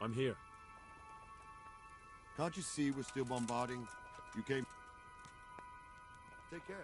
I'm here. Can't you see we're still bombarding? You came... Take care.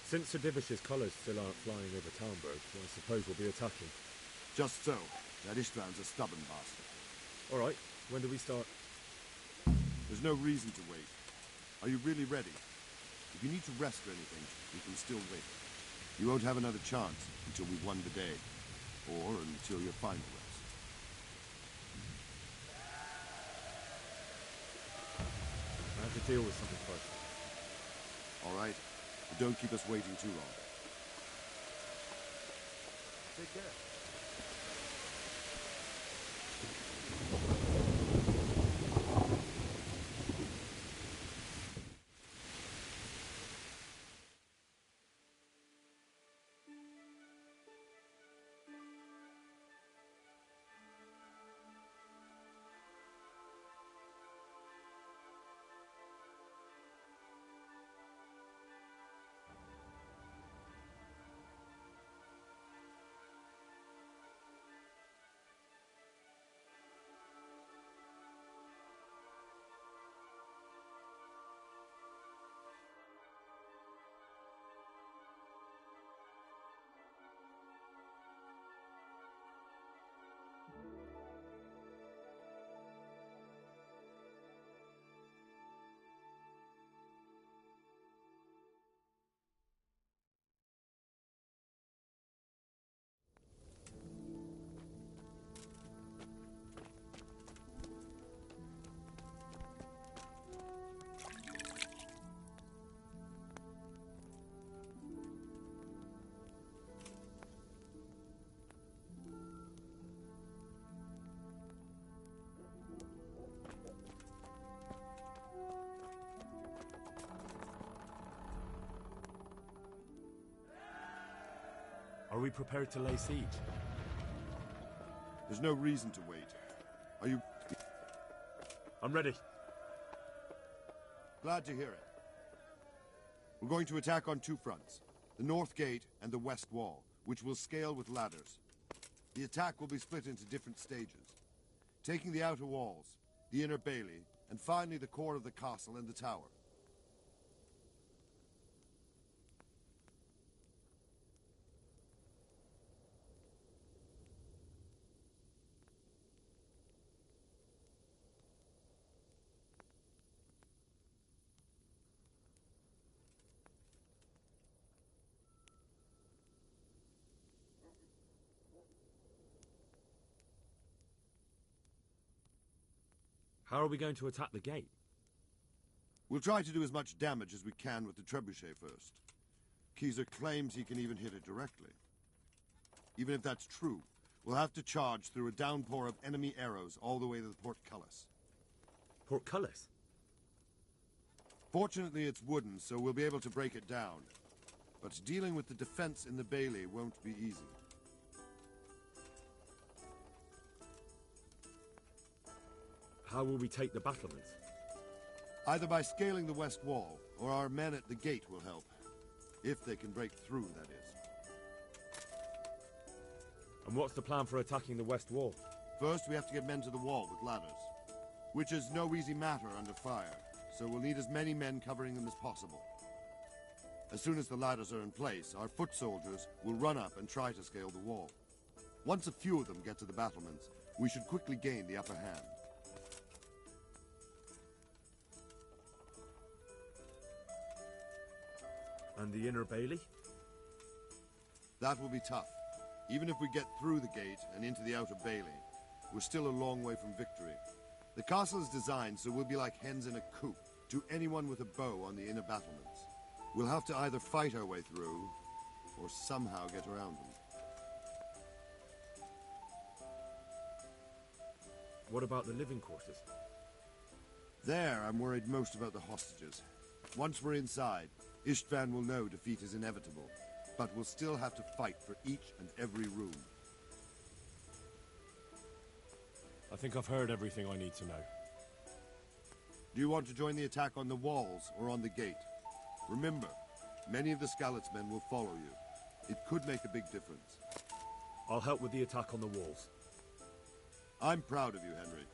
Since Sir Divish's colours still aren't flying over Talmberg, I suppose we'll be attacking. Just so. That Ishtvan's a stubborn bastard. Alright, when do we start? There's no reason to wait. Are you really ready? If you need to rest or anything, we can still wait. You won't have another chance until we've won the day. Or until your final rest. I have to deal with something first. Alright. But don't keep us waiting too long. Take care. Are we prepared to lay siege? There's no reason to wait. Are you... I'm ready. Glad to hear it. We're going to attack on two fronts. The north gate and the west wall, which will scale with ladders. The attack will be split into different stages. Taking the outer walls, the inner bailey, and finally the core of the castle and the tower. How are we going to attack the gate? We'll try to do as much damage as we can with the trebuchet first. Keyser claims he can even hit it directly. Even if that's true, we'll have to charge through a downpour of enemy arrows all the way to the portcullis. Portcullis? Fortunately, it's wooden, so we'll be able to break it down. But dealing with the defense in the bailey won't be easy. How will we take the battlements? Either by scaling the west wall, or our men at the gate will help. If they can break through, that is. And what's the plan for attacking the west wall? First, we have to get men to the wall with ladders. Which is no easy matter under fire, so we'll need as many men covering them as possible. As soon as the ladders are in place, our foot soldiers will run up and try to scale the wall. Once a few of them get to the battlements, we should quickly gain the upper hand. And the inner bailey? That will be tough. Even if we get through the gate and into the outer bailey, we're still a long way from victory. The castle is designed so we'll be like hens in a coop to anyone with a bow on the inner battlements. We'll have to either fight our way through, or somehow get around them. What about the living quarters? There, I'm worried most about the hostages. Once we're inside, Istvan will know defeat is inevitable, but we'll still have to fight for each and every room. I think I've heard everything I need to know. Do you want to join the attack on the walls or on the gate? Remember, many of the Skalitz men will follow you. It could make a big difference. I'll help with the attack on the walls. I'm proud of you, Henry.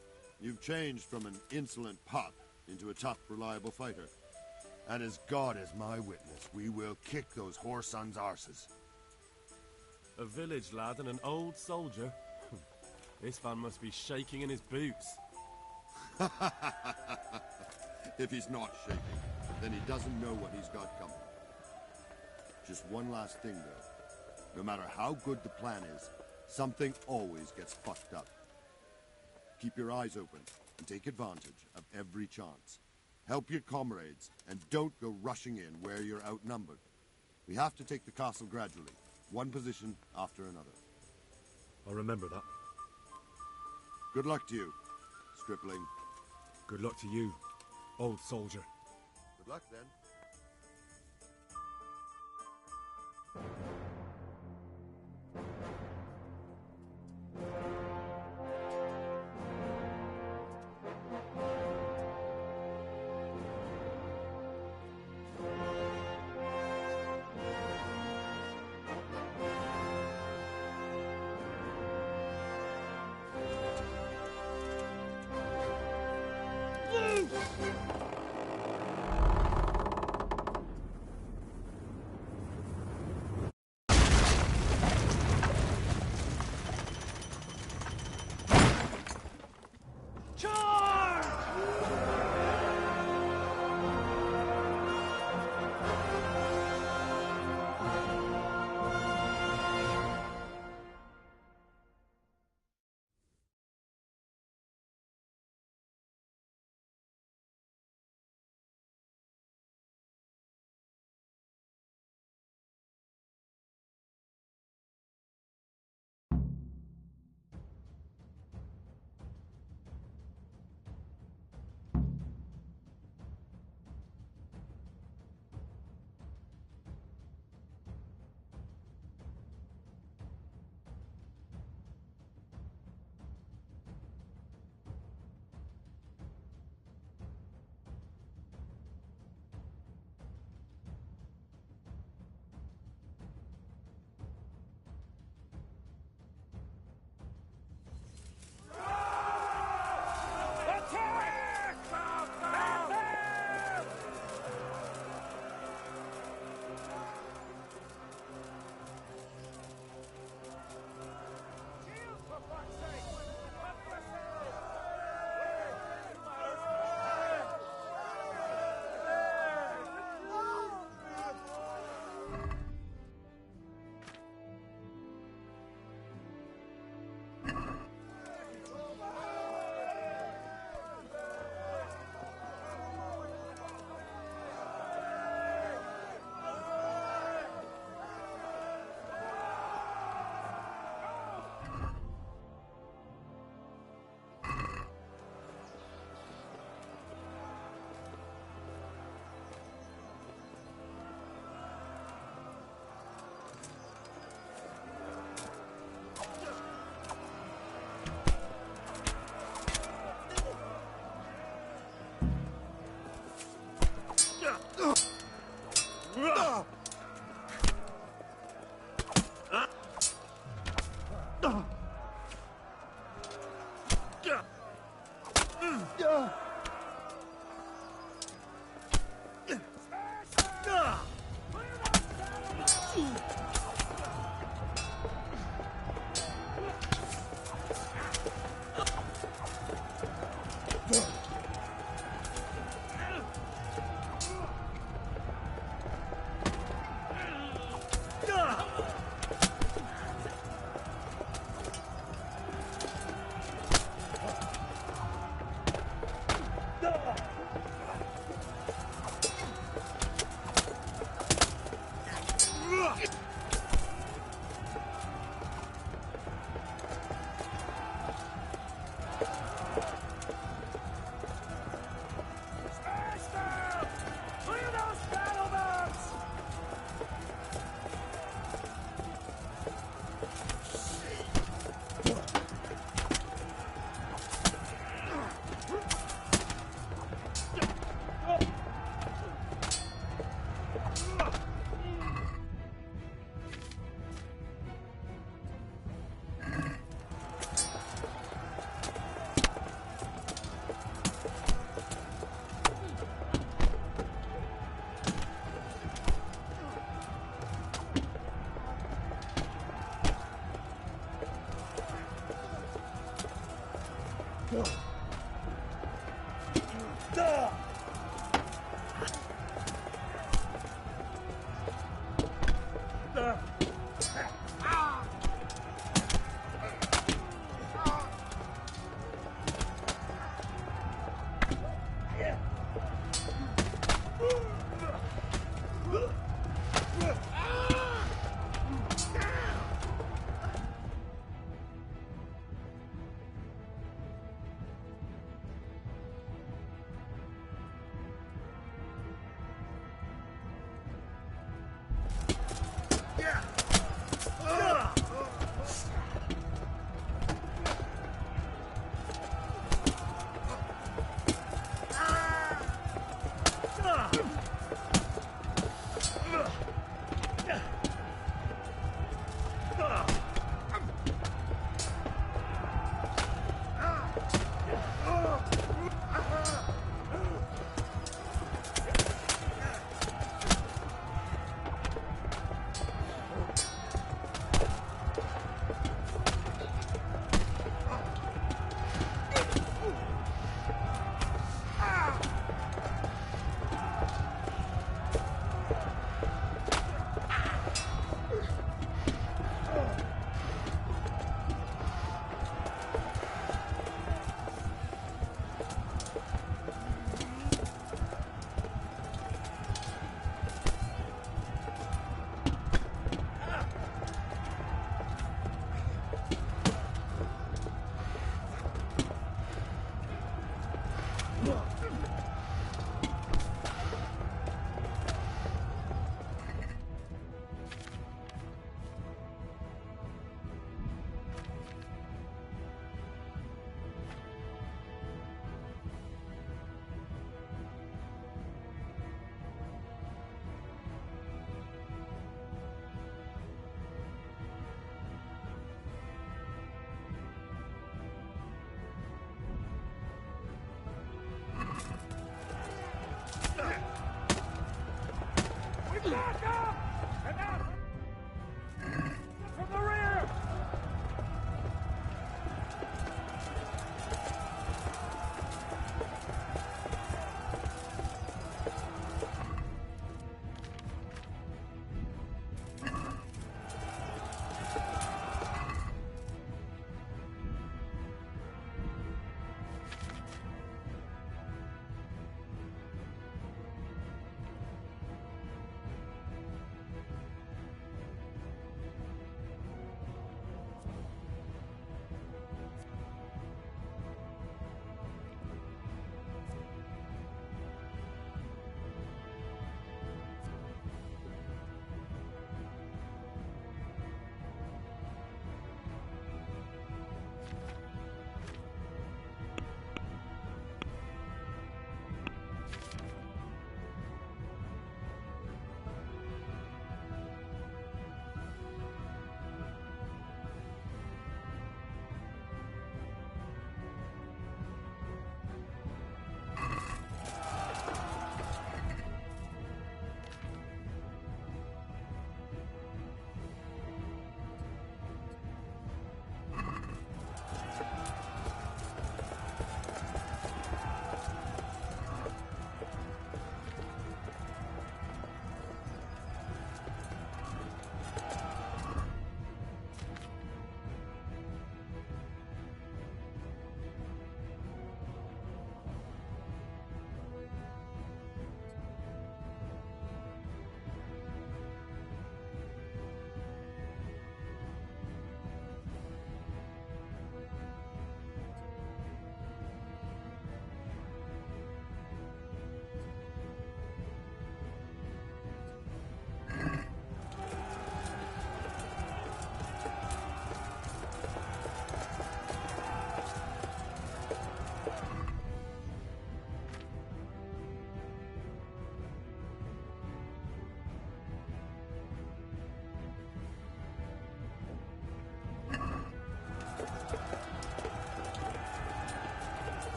You've changed from an insolent pup into a tough, reliable fighter. And as God is my witness, we will kick those whore sons' arses. A village lad and an old soldier? This man must be shaking in his boots. If he's not shaking, then he doesn't know what he's got coming. Just one last thing, though. No matter how good the plan is, something always gets fucked up. Keep your eyes open and take advantage of every chance. Help your comrades, and don't go rushing in where you're outnumbered. We have to take the castle gradually, one position after another. I'll remember that. Good luck to you, stripling. Good luck to you, old soldier. Good luck, then.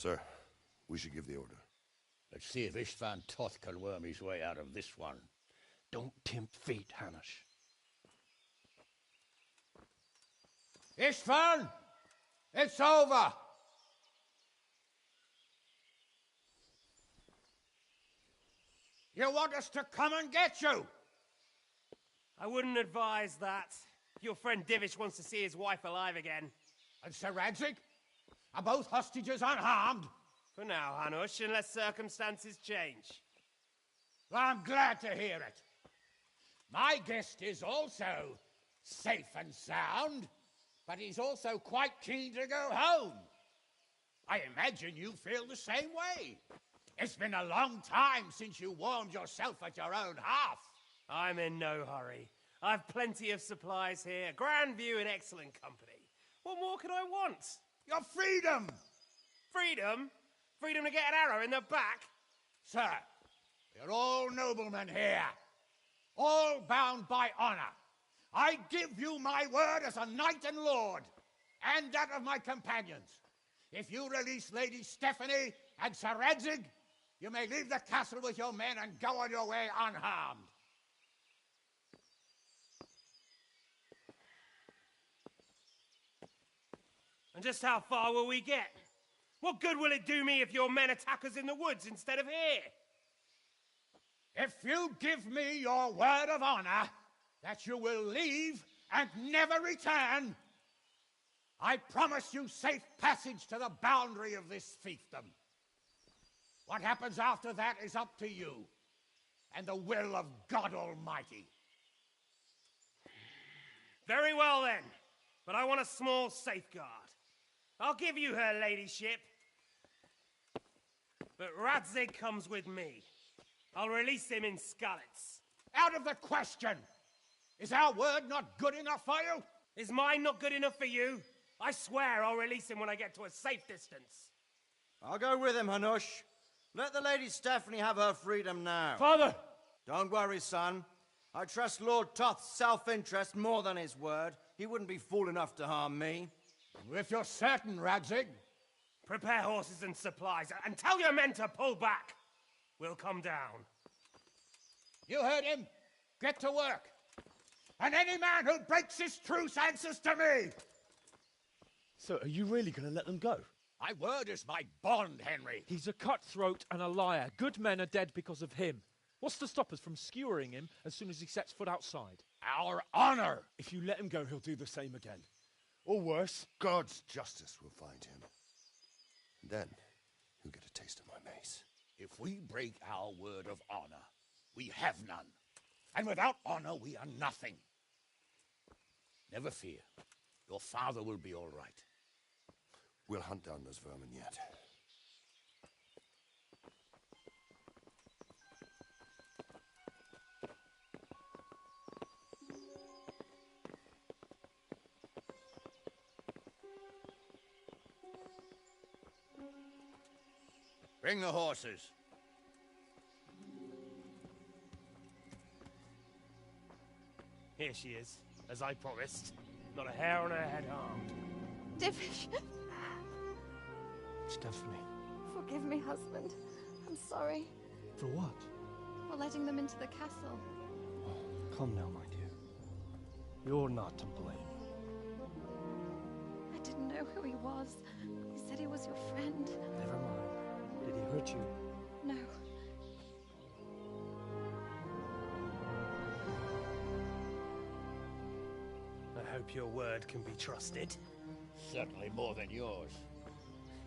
Sir, we should give the order. Let's see if Istvan Toth can worm his way out of this one. Don't tempt fate, Hanush. Istvan! It's over! You want us to come and get you? I wouldn't advise that. Your friend Divish wants to see his wife alive again. And Sir Radzig? Are both hostages unharmed? For now, Hanush, unless circumstances change. Well, I'm glad to hear it. My guest is also safe and sound, but he's also quite keen to go home. I imagine you feel the same way. It's been a long time since you warmed yourself at your own hearth. I'm in no hurry. I've plenty of supplies here, grand view and excellent company. What more could I want? Your freedom! Freedom? Freedom to get an arrow in the back? Sir, we're all noblemen here, all bound by honor. I give you my word as a knight and lord, and that of my companions. If you release Lady Stephanie and Sir Radzig, you may leave the castle with your men and go on your way unharmed. And just how far will we get? What good will it do me if your men attack us in the woods instead of here? If you give me your word of honor that you will leave and never return, I promise you safe passage to the boundary of this fiefdom. What happens after that is up to you and the will of God Almighty. Very well then, but I want a small safeguard. I'll give you her ladyship, but Radzig comes with me. I'll release him in Skalitz. Out of the question! Is our word not good enough for you? Is mine not good enough for you? I swear I'll release him when I get to a safe distance. I'll go with him, Hanush. Let the Lady Stephanie have her freedom now. Father! Don't worry, son. I trust Lord Toth's self-interest more than his word. He wouldn't be fool enough to harm me. If you're certain, Radzig. Prepare horses and supplies, and tell your men to pull back. We'll come down. You heard him. Get to work. And any man who breaks this truce answers to me. So are you really going to let them go? My word is my bond, Henry. He's a cutthroat and a liar. Good men are dead because of him. What's to stop us from skewering him as soon as he sets foot outside? Our honor. If you let him go, he'll do the same again. Or worse. God's justice will find him. Then, he'll get a taste of my mace. If we break our word of honor, we have none. And without honor, we are nothing. Never fear. Your father will be all right. We'll hunt down those vermin yet. Bring the horses. Here she is, as I promised. Not a hair on her head harmed. Divish! Stephanie. Forgive me, husband. I'm sorry. For what? For letting them into the castle. Oh, come now, my dear. You're not to blame. I didn't know who he was. He said he was your friend. Never mind. Did he hurt you? No. I hope your word can be trusted. Certainly more than yours.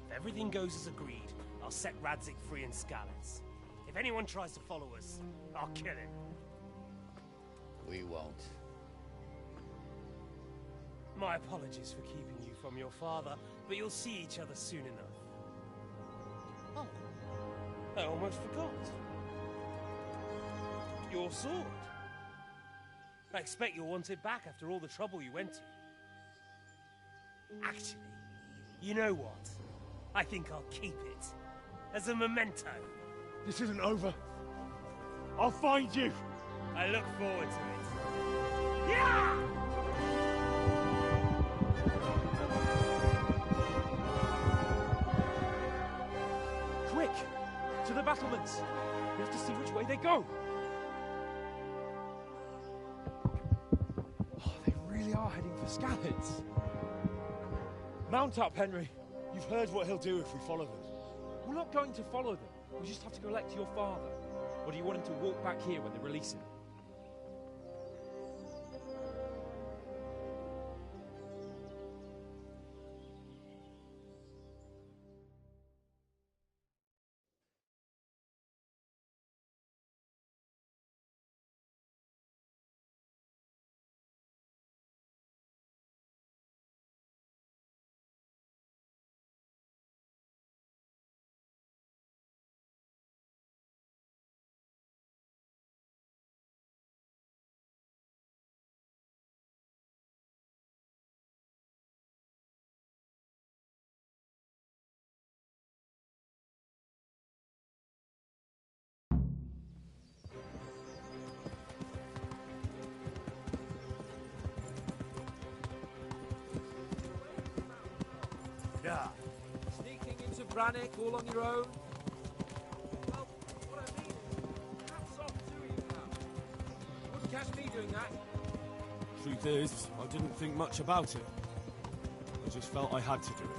If everything goes as agreed, I'll set Radzig free in Skalitz. If anyone tries to follow us, I'll kill him. We won't. My apologies for keeping you from your father, but you'll see each other soon enough. Oh, I almost forgot. Your sword. I expect you'll want it back after all the trouble you went to. Actually, you know what? I think I'll keep it. As a memento. This isn't over. I'll find you. I look forward to it. Yeah! Quick! To the battlements! We have to see which way they go! Oh, they really are heading for Scallops. Mount up, Henry. You've heard what he'll do if we follow them. We're not going to follow them. We just have to collect your father. Or do you want him to walk back here when they release him? Sneaking into Brannick all on your own? Well, what I mean is, hats off to you now. You wouldn't catch me doing that. Truth is, I didn't think much about it. I just felt I had to do it.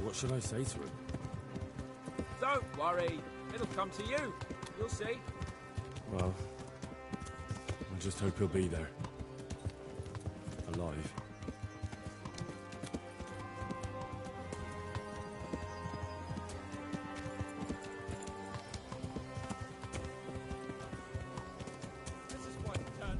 What should I say to him? Don't worry. It'll come to you. You'll see. Well, I just hope he'll be there. Alive. This is quite a turnaround.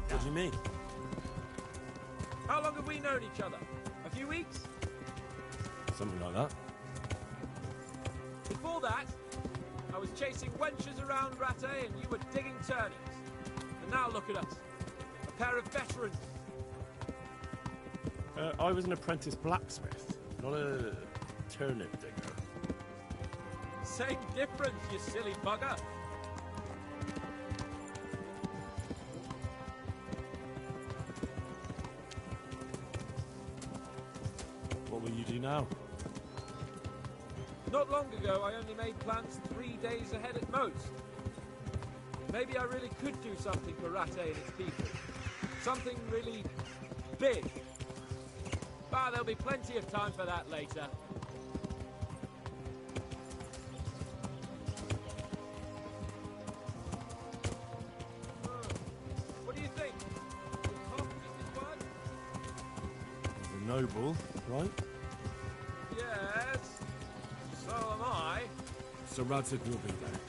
What do you mean? How long have we known each other? A few weeks? Something like that. Before that, I was chasing wenches around Rattay and you were digging turnings. And now look at us. A pair of veterans. I was an apprentice blacksmith, not a turnip digger. Same difference, you silly bugger. What will you do now? Not long ago, I only made plans 3 days ahead at most. Maybe I really could do something for Rattay and its people. Something really big. But there'll be plenty of time for that later. What do you think? Will Tom keep his word? The noble, right? Yes. So am I. So Radzig will be there.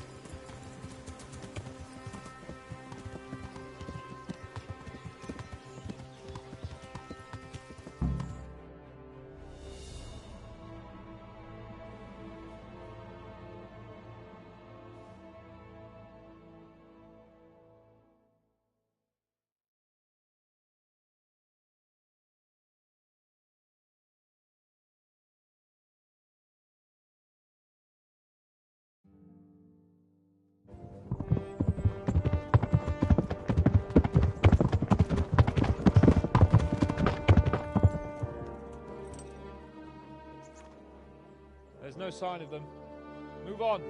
There's no sign of them. Move on.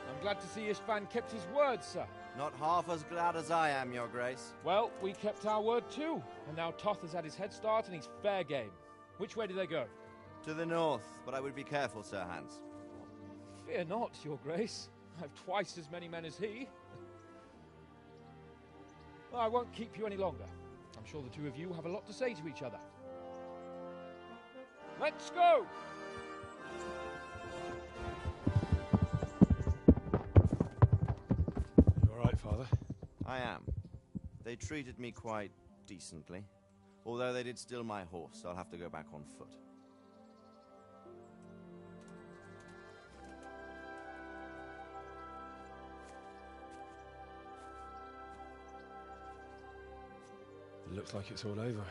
I'm glad to see Ishvan kept his word, sir. Not half as glad as I am, Your Grace. Well, we kept our word too. And now Toth has had his head start and he's fair game. Which way do they go? To the north, but I would be careful, Sir Hans. Fear not, Your Grace. I have twice as many men as he. I won't keep you any longer. I'm sure the two of you have a lot to say to each other. Let's go! You all right, Father? I am. They treated me quite decently. Although they did steal my horse, so I'll have to go back on foot. It looks like it's all over.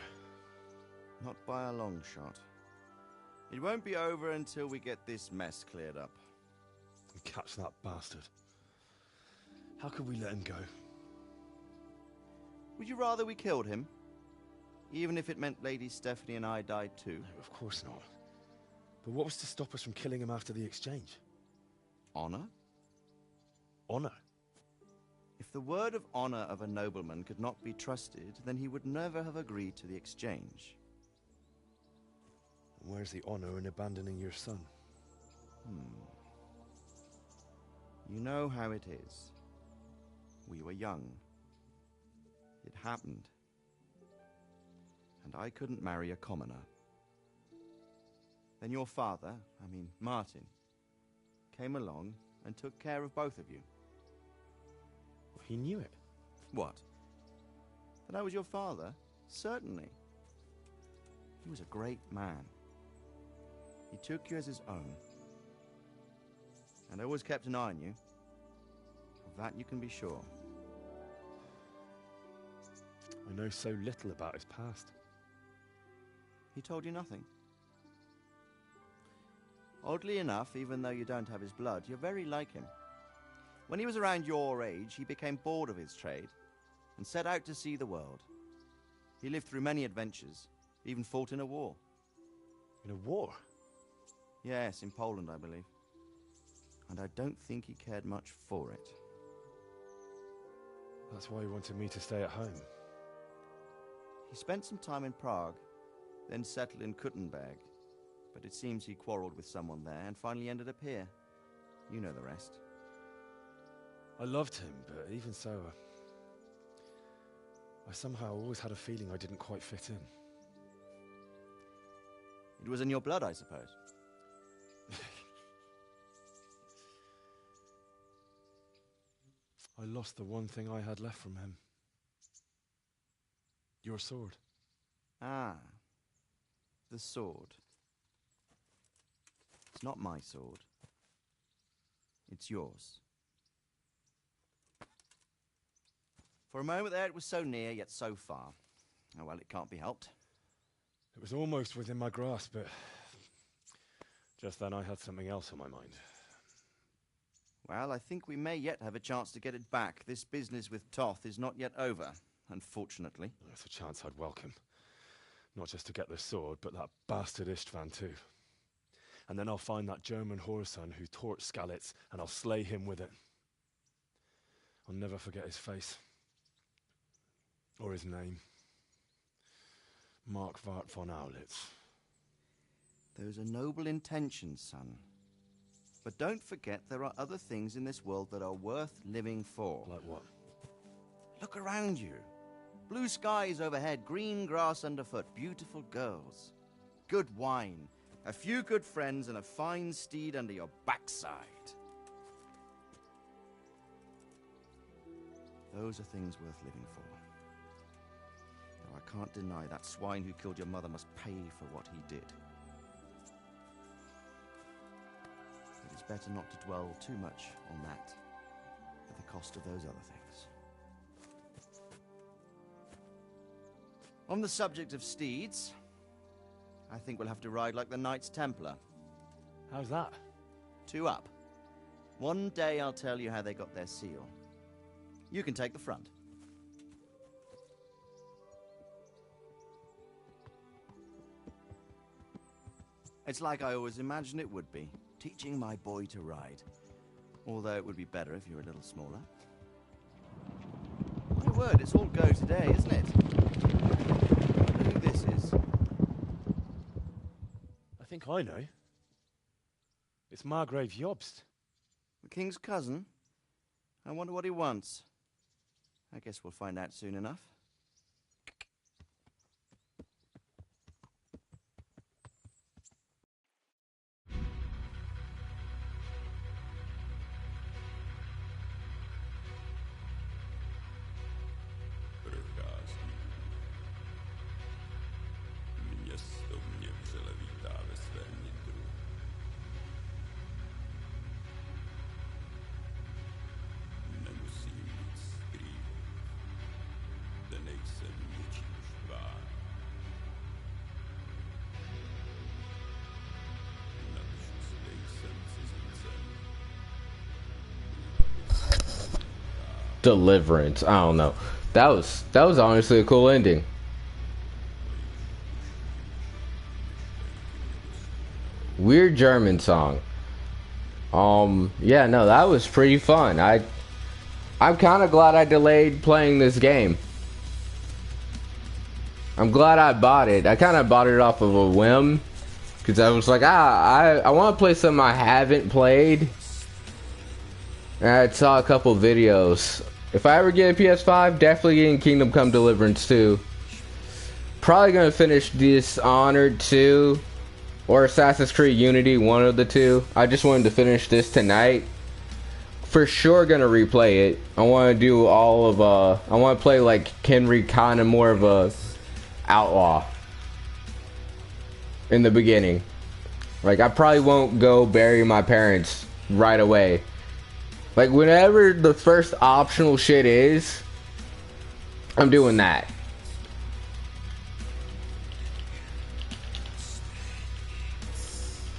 Not by a long shot. It won't be over until we get this mess cleared up. And catch that bastard. How could we let him go? Would you rather we killed him? Even if it meant Lady Stephanie and I died too? No, of course not. But what was to stop us from killing him after the exchange? Honor? Honor? If the word of honor of a nobleman could not be trusted, then he would never have agreed to the exchange. And where's the honor in abandoning your son? You know how it is. We were young. It happened. And I couldn't marry a commoner. Then your father, Martin, came along and took care of both of you. Well, he knew it. What? That I was your father? Certainly. He was a great man. He took you as his own. And always kept an eye on you. Of that you can be sure. I know so little about his past. He told you nothing? Oddly enough, even though you don't have his blood, you're very like him. When he was around your age, he became bored of his trade and set out to see the world. He lived through many adventures, even fought in a war. In a war? Yes, in Poland, I believe. And I don't think he cared much for it. That's why he wanted me to stay at home. He spent some time in Prague, then settled in Kuttenberg. But it seems he quarreled with someone there and finally ended up here. You know the rest. I loved him, but even so, I somehow always had a feeling I didn't quite fit in. It was in your blood, I suppose. I lost the one thing I had left from him. Your sword. Ah, the sword. It's not my sword. It's yours. For a moment there, it was so near, yet so far. Oh, well, it can't be helped. It was almost within my grasp, but just then I had something else on my mind. Well, I think we may yet have a chance to get it back. This business with Toth is not yet over, unfortunately. That's a chance I'd welcome. Not just to get the sword, but that bastard Istvan too. And then I'll find that German whoreson who torched Skalitz, and I'll slay him with it. I'll never forget his face. Or his name. Markwart von Aulitz. Those are noble intentions, son. But don't forget there are other things in this world that are worth living for. Like what? Look around you. Blue skies overhead, green grass underfoot, beautiful girls. Good wine, a few good friends, and a fine steed under your backside. Those are things worth living for. Though I can't deny that swine who killed your mother must pay for what he did. It is better not to dwell too much on that at the cost of those other things. On the subject of steeds, I think we'll have to ride like the Knights Templar. How's that? 2 up. One day I'll tell you how they got their seal. You can take the front. It's like I always imagined it would be, teaching my boy to ride. Although it would be better if you were a little smaller. My word, it's all go today, isn't it? I wonder who this is. I think I know. It's Margrave Jobst. The king's cousin? I wonder what he wants. I guess we'll find out soon enough. Deliverance. I don't know. That was honestly a cool ending. Weird German song. Yeah, no, that was pretty fun. I'm kind of glad I delayed playing this game. I'm glad I bought it. I kind of bought it off of a whim, because I was like, I want to play something I haven't played. And I saw a couple videos. If I ever get a PS5, definitely getting Kingdom Come Deliverance 2. Probably gonna finish Dishonored 2 or Assassin's Creed Unity, one of the two. I just wanted to finish this tonight. For sure gonna replay it. I want to do all of I want to play like Henry, kind of more of a outlaw in the beginning. Like, I probably won't go bury my parents right away. Like, whenever the first optional shit is, I'm doing that.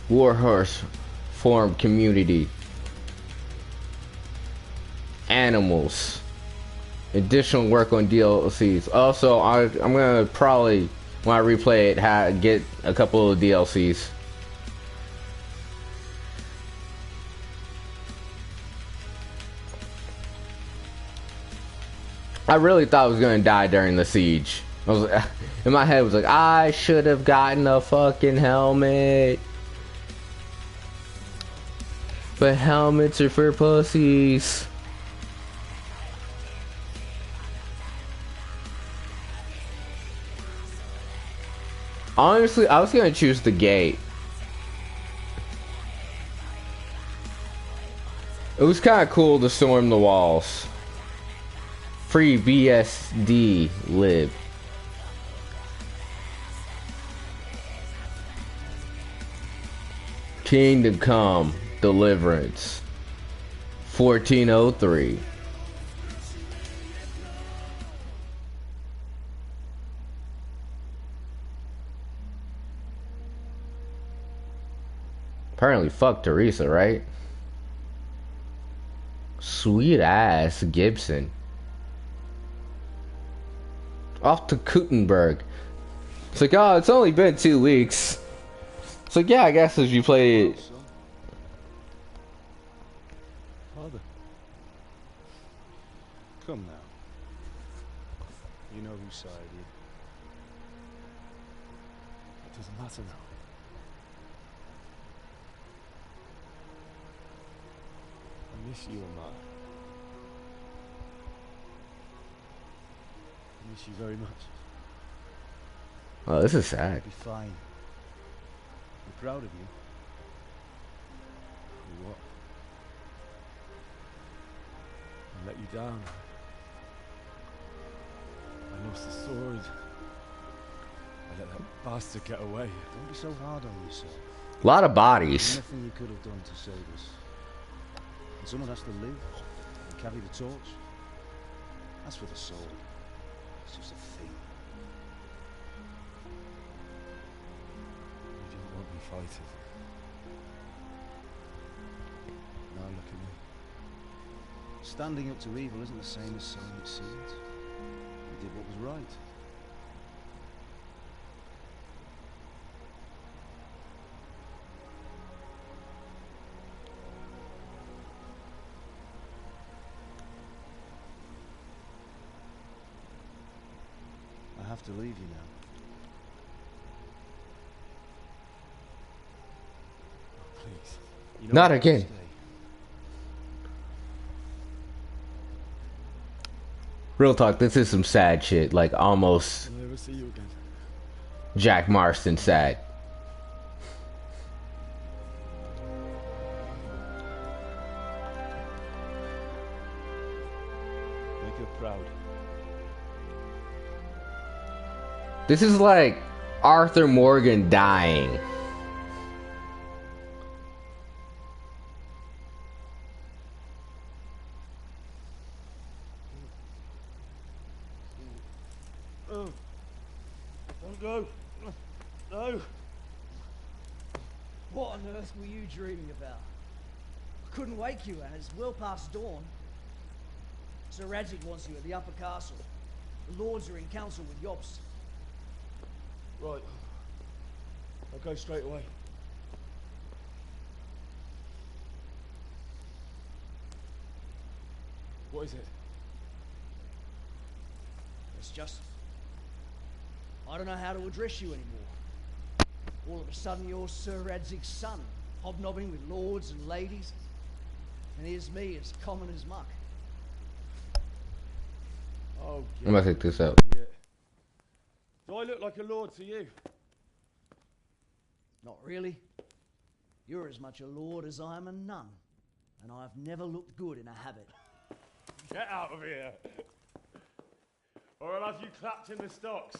Warhorse form community. Animals. Additional work on DLCs. Also, I'm gonna probably, when I replay it, get a couple of DLCs. I really thought I was gonna die during the siege. I was in my head, I was like, I should have gotten a fucking helmet. But helmets are for pussies. Honestly, I was gonna choose the gate. It was kind of cool to storm the walls. Free BSD live. Kingdom Come Deliverance 1403. Apparently fuck Teresa, right? Sweet ass Gibson. Off to Kuttenberg. It's like, oh, it's only been 2 weeks. It's like, yeah, I guess if you play it. Father. Come now. You know whose side you. It doesn't matter now. I miss you, Omar. I miss you very much. Oh, this is sad. Be fine. I'm proud of you. For what? I let you down. I lost the sword. I let that bastard get away. Don't be so hard on yourself. A lot of bodies. There's nothing you could have done to save us. And someone has to live and carry the torch. As for the sword, it's just a thing. You didn't want me fighting. Now look at me. Standing up to evil isn't the same as sowing its seeds. You did what was right. I have to leave you now. Oh, please. You know Not I want to again. stay. Real talk, this is some sad shit. Like, almost Will I ever see you again? Jack Marston sad. Make her proud. This is like Arthur Morgan dying. Don't go. No. What on earth were you dreaming about? I couldn't wake you, and it's well past dawn. Sir Radzig wants you at the upper castle. The lords are in council with Yops. Right. I'll go straight away. What is it? It's just... I don't know how to address you anymore. All of a sudden you're Sir Radzig's son, hobnobbing with lords and ladies. And here's me as common as muck. Oh, I'm gonna pick this up. yeah. Do I look like a lord to you? Not really. You're as much a lord as I am a nun. And I've never looked good in a habit. Get out of here! Or I'll have you clapped in the stocks.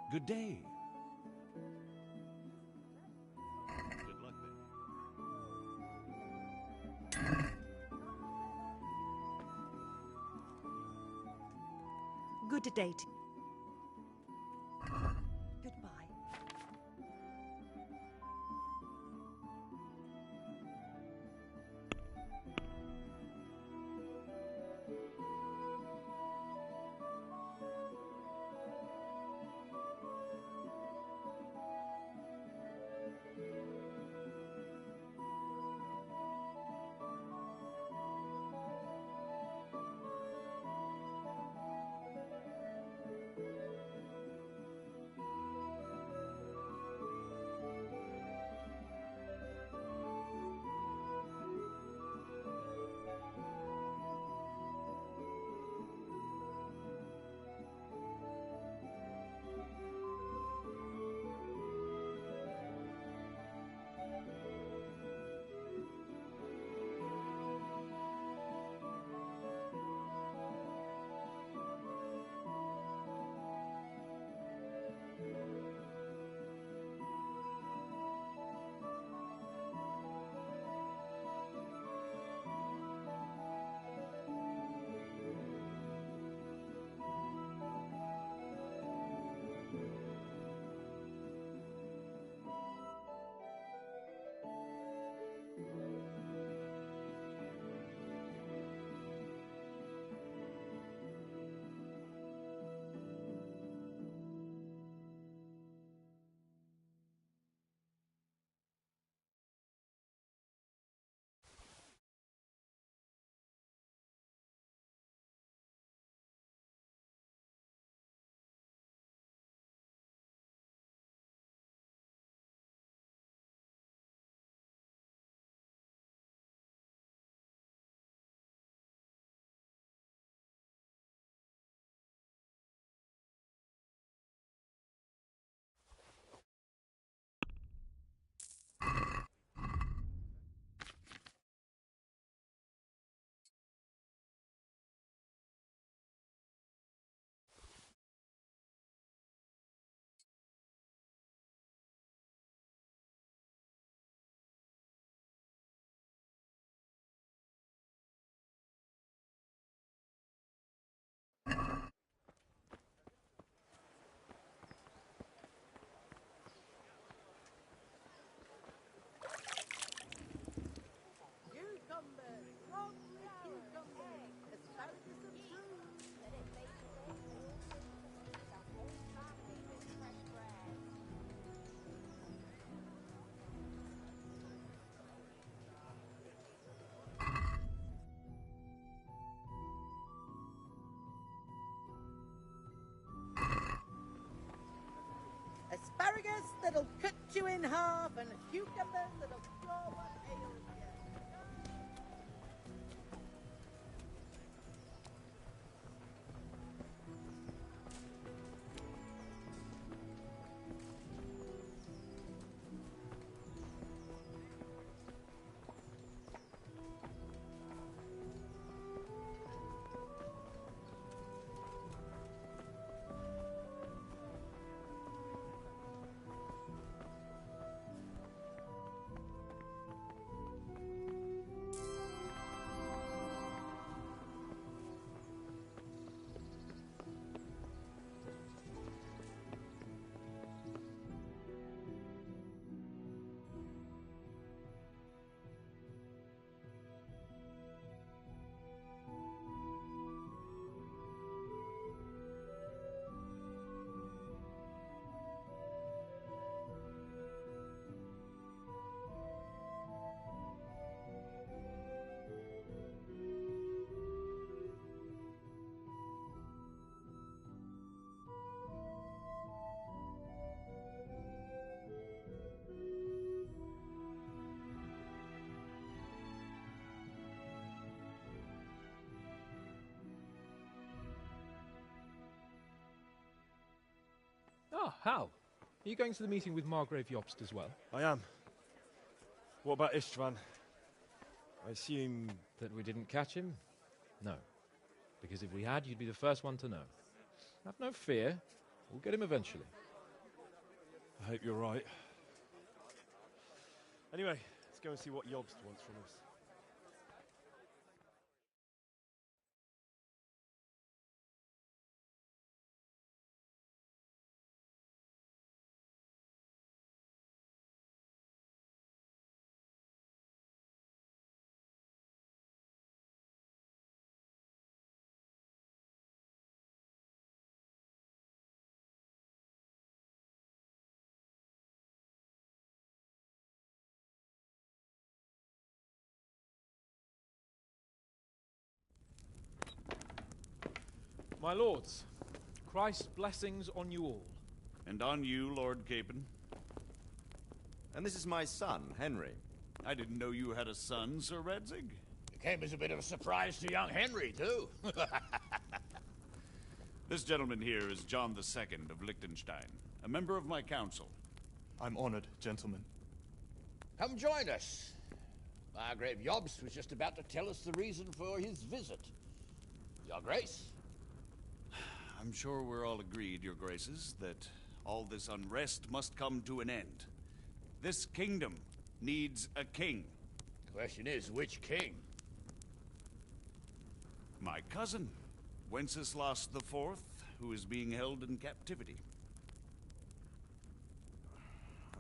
Good day. Good luck, then. Good day to Goodbye. that'll cut you in half, and cucumbers that'll draw what ails you. Ah, Hal. Are you going to the meeting with Margrave Jobst as well? I am. What about Istvan? I assume... That we didn't catch him? No. Because if we had, you'd be the first one to know. Have no fear. We'll get him eventually. I hope you're right. Anyway, let's go and see what Jobst wants from us. My lords, Christ's blessings on you all. And on you, Lord Capon. And this is my son, Henry. I didn't know you had a son, Sir Redzig. It came as a bit of a surprise to young Henry, too. This gentleman here is John II of Liechtenstein, a member of my council. I'm honored, gentlemen. Come join us. Margrave Jobst was just about to tell us the reason for his visit. Your Grace? I'm sure we're all agreed, Your Graces, that all this unrest must come to an end. This kingdom needs a king. The question is, which king? My cousin, Wenceslas IV, who is being held in captivity.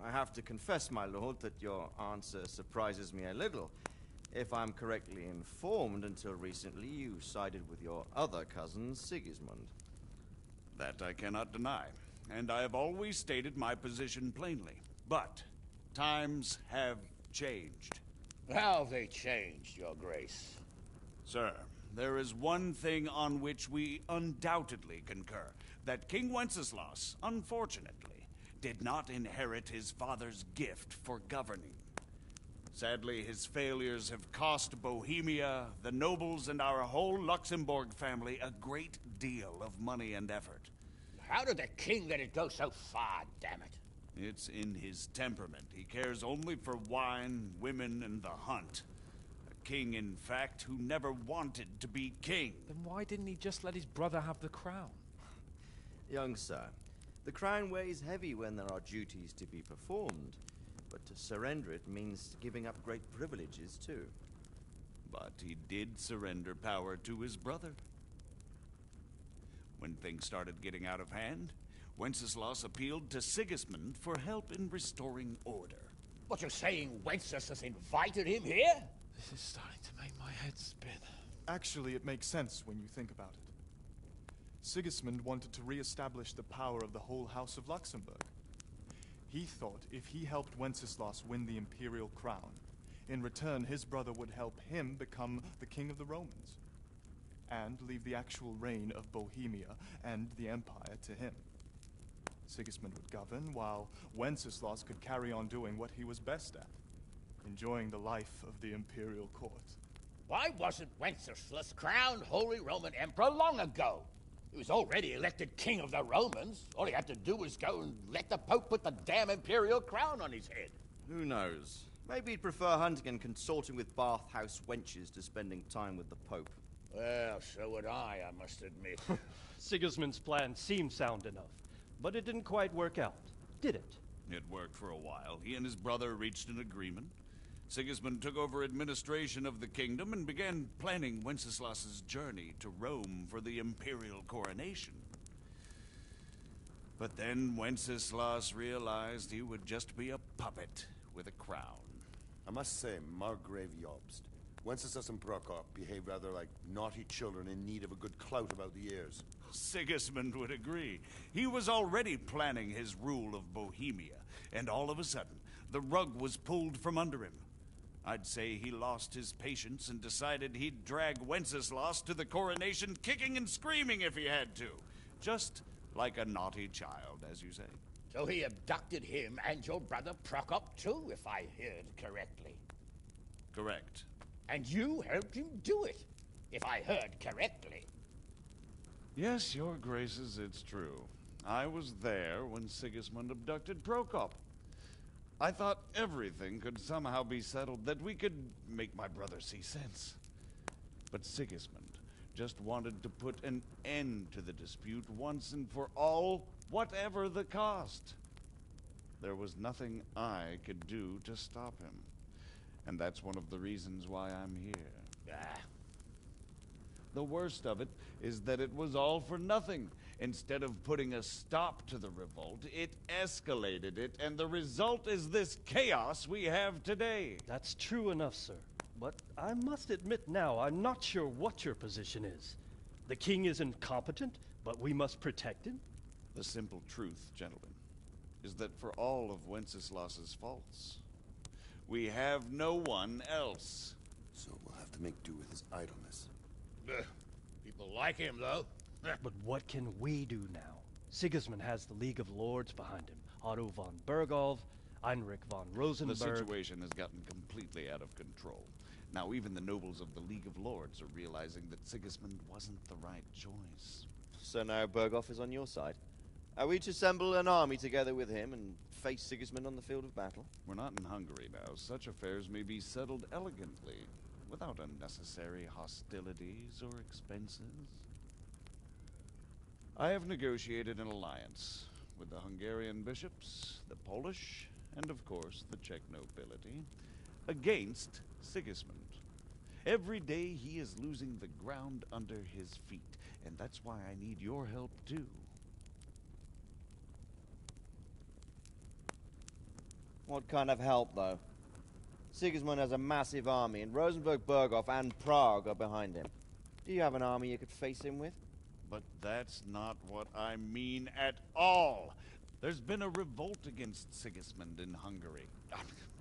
I have to confess, my lord, that your answer surprises me a little. If I'm correctly informed, until recently you sided with your other cousin, Sigismund. That I cannot deny, and I have always stated my position plainly. But times have changed. How have they changed, Your Grace? Sir, there is one thing on which we undoubtedly concur. That King Wenceslas, unfortunately, did not inherit his father's gift for governing. Sadly, his failures have cost Bohemia, the nobles, and our whole Luxembourg family a great deal of money and effort. How did the king let it go so far, damn it? It's in his temperament. He cares only for wine, women, and the hunt. A king, in fact, who never wanted to be king. Then why didn't he just let his brother have the crown? Young sir, the crown weighs heavy when there are duties to be performed, but to surrender it means giving up great privileges too. But he did surrender power to his brother. When things started getting out of hand, Wenceslas appealed to Sigismund for help in restoring order. What, you're saying Wenceslas invited him here? This is starting to make my head spin. Actually, it makes sense when you think about it. Sigismund wanted to re-establish the power of the whole House of Luxembourg. He thought if he helped Wenceslas win the imperial crown, in return his brother would help him become the king of the Romans, and leave the actual reign of Bohemia and the empire to him. Sigismund would govern, while Wenceslas could carry on doing what he was best at, enjoying the life of the imperial court. Why wasn't Wenceslas crowned Holy Roman Emperor long ago? He was already elected King of the Romans. All he had to do was go and let the Pope put the damn imperial crown on his head. Who knows? Maybe he'd prefer hunting and consorting with bathhouse wenches to spending time with the Pope. Well, so would I must admit. Sigismund's plan seemed sound enough, but it didn't quite work out, did it? It worked for a while. He and his brother reached an agreement. Sigismund took over administration of the kingdom and began planning Wenceslas's journey to Rome for the imperial coronation. But then Wenceslas realized he would just be a puppet with a crown. I must say, Margrave Jobst, Wenceslas and Prokop behave rather like naughty children in need of a good clout about the ears. Sigismund would agree. He was already planning his rule of Bohemia, and all of a sudden, the rug was pulled from under him. I'd say he lost his patience and decided he'd drag Wenceslas to the coronation kicking and screaming if he had to. Just like a naughty child, as you say. So he abducted him and your brother Prokop too, if I heard correctly. Correct. And you helped him do it, if I heard correctly. Yes, your graces, it's true. I was there when Sigismund abducted Prokop. I thought everything could somehow be settled, that we could make my brother see sense. But Sigismund just wanted to put an end to the dispute once and for all, whatever the cost. There was nothing I could do to stop him. And that's one of the reasons why I'm here. The worst of it is that it was all for nothing. Instead of putting a stop to the revolt, it escalated it, and the result is this chaos we have today. That's true enough, sir. But I must admit now, I'm not sure what your position is. The king is incompetent, but we must protect him? The simple truth, gentlemen, is that for all of Wenceslas's faults, we have no one else. So we'll have to make do with his idleness. People like him, though. But what can we do now? Sigismund has the League of Lords behind him. Otto von Bergolf, Heinrich von Rosenberg. The situation has gotten completely out of control. Now even the nobles of the League of Lords are realizing that Sigismund wasn't the right choice. So now Bergolf is on your side. Are we to assemble an army together with him and face Sigismund on the field of battle? We're not in Hungary now. Such affairs may be settled elegantly, without unnecessary hostilities or expenses. I have negotiated an alliance with the Hungarian bishops, the Polish, and of course the Czech nobility, against Sigismund. Every day he is losing the ground under his feet, and that's why I need your help too. What kind of help, though? Sigismund has a massive army, and Rosenberg, Berghoff, and Prague are behind him. Do you have an army you could face him with? But that's not what I mean at all. There's been a revolt against Sigismund in Hungary,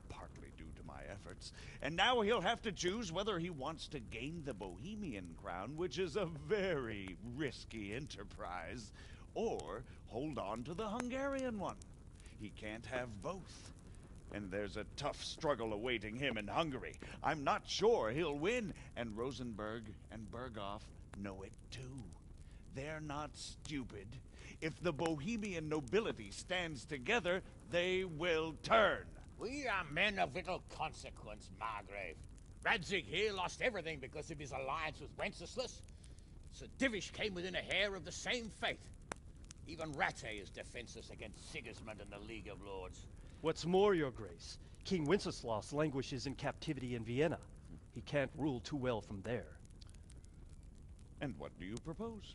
partly due to my efforts. And now he'll have to choose whether he wants to gain the Bohemian crown, which is a very risky enterprise, or hold on to the Hungarian one. He can't have both. And there's a tough struggle awaiting him in Hungary. I'm not sure he'll win, and Rosenberg and Berghoff know it too. They're not stupid. If the Bohemian nobility stands together, they will turn. We are men of little consequence, Margrave. Radzig here lost everything because of his alliance with Wenceslas. Sir Divish came within a hair of the same fate. Even Rattay is defenseless against Sigismund and the League of Lords. What's more, your grace, King Wenceslas languishes in captivity in Vienna. He can't rule too well from there. And what do you propose?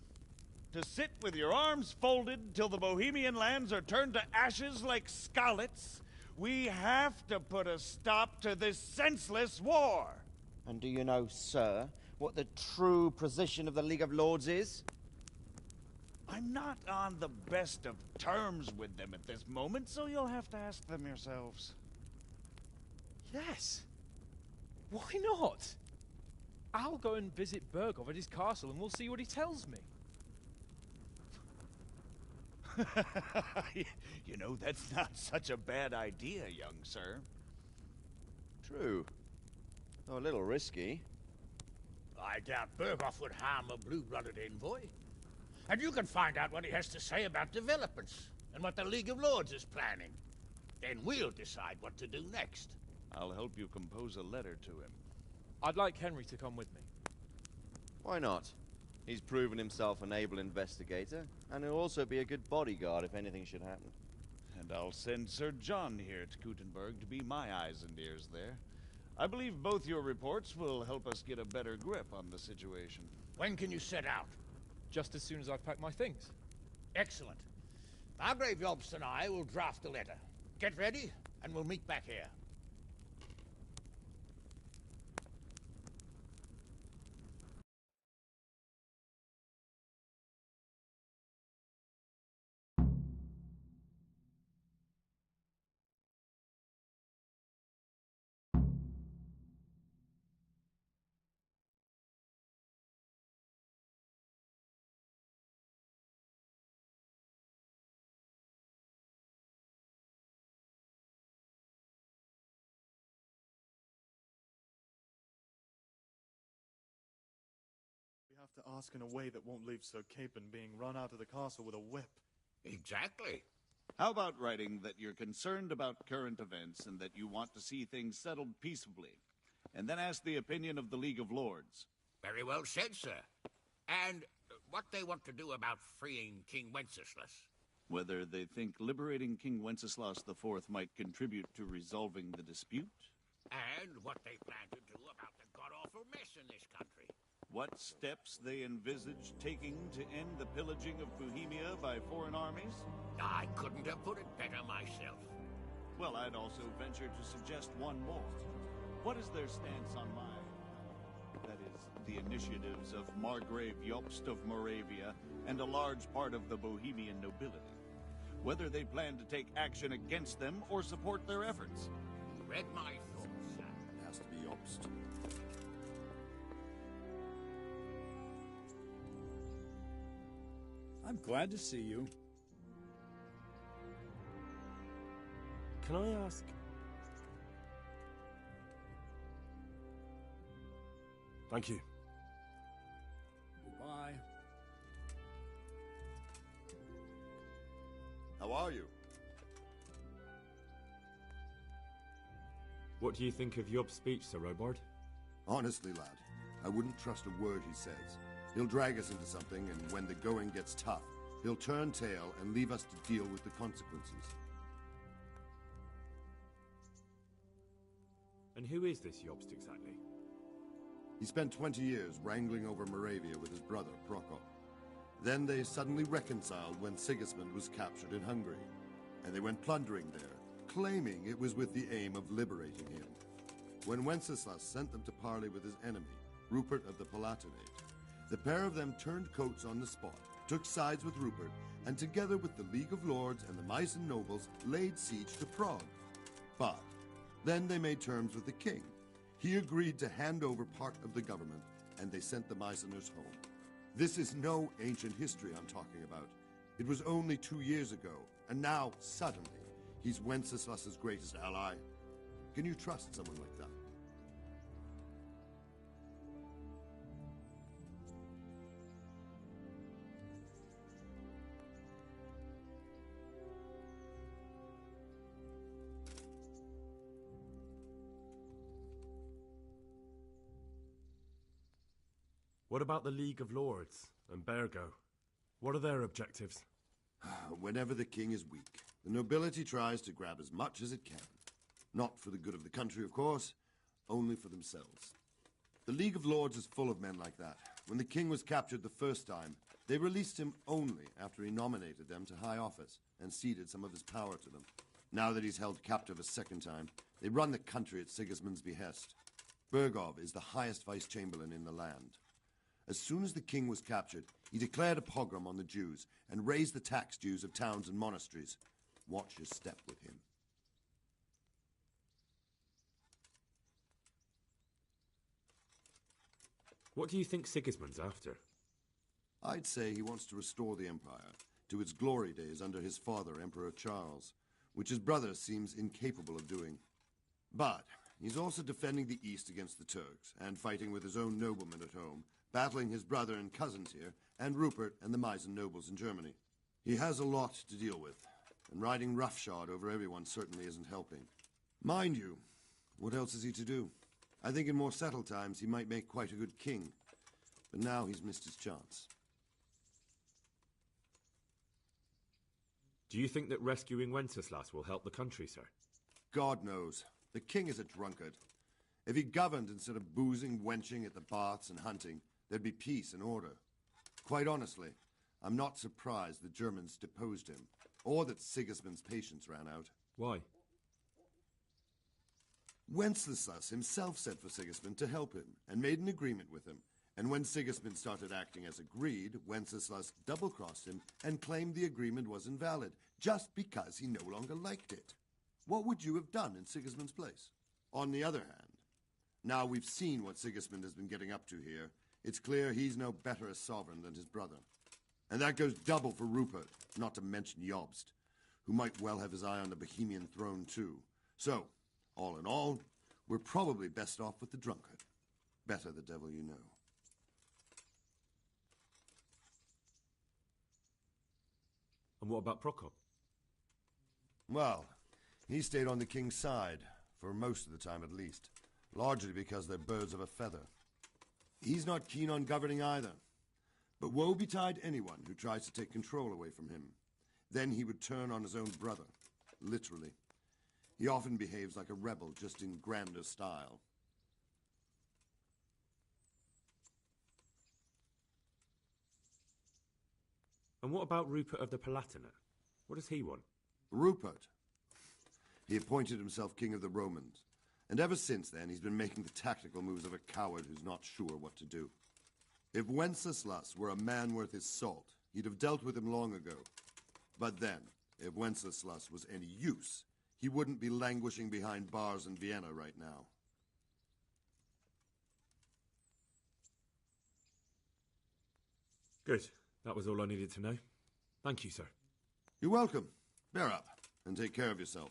To sit with your arms folded till the Bohemian lands are turned to ashes like Skalitz? We have to put a stop to this senseless war. And do you know, sir, what the true position of the League of Lords is? I'm not on the best of terms with them at this moment, so you'll have to ask them yourselves. Yes. Why not? I'll go and visit Berghoff at his castle and we'll see what he tells me. You know, that's not such a bad idea, young sir. True. Though a little risky. I doubt Bergoff would harm a blue-blooded envoy. And you can find out what he has to say about developments, and what the League of Lords is planning. Then we'll decide what to do next. I'll help you compose a letter to him. I'd like Henry to come with me. Why not? He's proven himself an able investigator, and he'll also be a good bodyguard if anything should happen. And I'll send Sir John here to Kuttenberg to be my eyes and ears there. I believe both your reports will help us get a better grip on the situation. When can you set out? Just as soon as I've packed my things. Excellent. Margrave Jobst and I will draft a letter. Get ready, and we'll meet back here. We have to ask in a way that won't leave Sir Capon being run out of the castle with a whip. Exactly. How about writing that you're concerned about current events and that you want to see things settled peaceably, and then ask the opinion of the League of Lords? Very well said, sir. And what they want to do about freeing King Wenceslas. Whether they think liberating King Wenceslas IV might contribute to resolving the dispute? And what they plan to do about the god-awful mess in this country. What steps they envisage taking to end the pillaging of Bohemia by foreign armies? I couldn't have put it better myself. Well, I'd also venture to suggest one more. What is their stance on that is, the initiatives of Margrave Jobst of Moravia and a large part of the Bohemian nobility? Whether they plan to take action against them or support their efforts? Read my thoughts, sir. It has to be Jobst. I'm glad to see you. Can I ask... Thank you. Goodbye. How are you? What do you think of Job's speech, Sir Robard? Honestly, lad, I wouldn't trust a word he says. He'll drag us into something, and when the going gets tough, he'll turn tail and leave us to deal with the consequences. And who is this Jobst exactly? He spent 20 years wrangling over Moravia with his brother, Prokop. Then they suddenly reconciled when Sigismund was captured in Hungary, and they went plundering there, claiming it was with the aim of liberating him. When Wenceslas sent them to parley with his enemy, Rupert of the Palatinate, the pair of them turned coats on the spot, took sides with Rupert, and together with the League of Lords and the Meissen nobles laid siege to Prague. But then they made terms with the king. He agreed to hand over part of the government, and they sent the Meisseners home. This is no ancient history I'm talking about. It was only 2 years ago, and now, suddenly, he's Wenceslas's greatest ally. Can you trust someone like that? What about the League of Lords and Bergo? What are their objectives? Whenever the king is weak, the nobility tries to grab as much as it can. Not for the good of the country, of course, only for themselves. The League of Lords is full of men like that. When the king was captured the first time, they released him only after he nominated them to high office and ceded some of his power to them. Now that he's held captive a second time, they run the country at Sigismund's behest. Bergov is the highest vice-chamberlain in the land. As soon as the king was captured, he declared a pogrom on the Jews and raised the tax dues of towns and monasteries. Watch your step with him. What do you think Sigismund's after? I'd say he wants to restore the empire, to its glory days under his father, Emperor Charles, which his brother seems incapable of doing. But he's also defending the East against the Turks, and fighting with his own noblemen at home, battling his brother and cousins here, and Rupert and the Meissen nobles in Germany. He has a lot to deal with, and riding roughshod over everyone certainly isn't helping. Mind you, what else is he to do? I think in more settled times he might make quite a good king, but now he's missed his chance. Do you think that rescuing Wenceslas will help the country, sir? God knows. The king is a drunkard. If he governed instead of boozing, wenching at the baths and hunting, there'd be peace and order. Quite honestly, I'm not surprised the Germans deposed him, or that Sigismund's patience ran out. Why? Wenceslas himself sent for Sigismund to help him, and made an agreement with him. And when Sigismund started acting as agreed, Wenceslas double-crossed him and claimed the agreement was invalid, just because he no longer liked it. What would you have done in Sigismund's place? On the other hand, now we've seen what Sigismund has been getting up to here, it's clear he's no better a sovereign than his brother. And that goes double for Rupert, not to mention Jobst, who might well have his eye on the Bohemian throne too. So, all in all, we're probably best off with the drunkard. Better the devil you know. And what about Prokop? Well, he stayed on the king's side, for most of the time at least, largely because they're birds of a feather. He's not keen on governing either, but woe betide anyone who tries to take control away from him. Then he would turn on his own brother, literally. He often behaves like a rebel, just in grander style. And what about Rupert of the Palatinate? What does he want? Rupert? He appointed himself king of the Romans, and ever since then he's been making the tactical moves of a coward who's not sure what to do. If Wenceslas were a man worth his salt, he'd have dealt with him long ago. But then, if Wenceslas was any use, he wouldn't be languishing behind bars in Vienna right now. Good. That was all I needed to know. Thank you, sir. You're welcome. Bear up, and take care of yourself.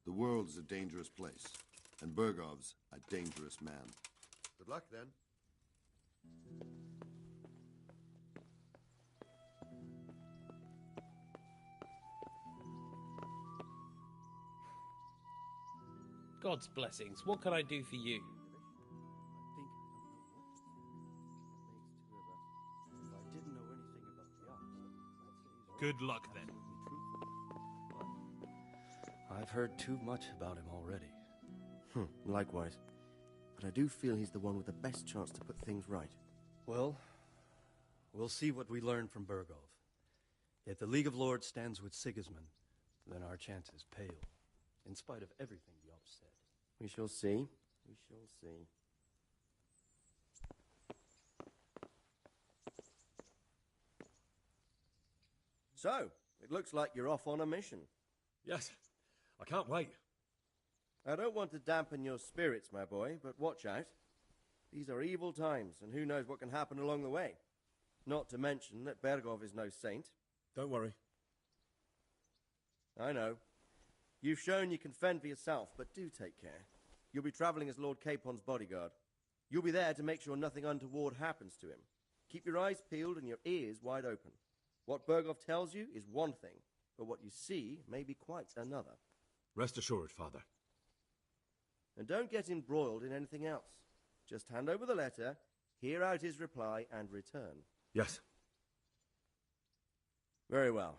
The world is a dangerous place, and Bergov's a dangerous man. Good luck, then. God's blessings. What can I do for you? Good luck, then. I've heard too much about him already. Likewise. But I do feel he's the one with the best chance to put things right. Well, we'll see what we learn from Bergov. If the League of Lords stands with Sigismund, then our chance is pale, in spite of everything Job said. We shall see. We shall see. So, it looks like you're off on a mission. Yes, I can't wait. I don't want to dampen your spirits, my boy, but watch out. These are evil times, and who knows what can happen along the way. Not to mention that Bergov is no saint. Don't worry. I know. You've shown you can fend for yourself, but do take care. You'll be traveling as Lord Capon's bodyguard. You'll be there to make sure nothing untoward happens to him. Keep your eyes peeled and your ears wide open. What Bergov tells you is one thing, but what you see may be quite another. Rest assured, Father. And don't get embroiled in anything else. Just hand over the letter, hear out his reply, and return. Yes. Very well.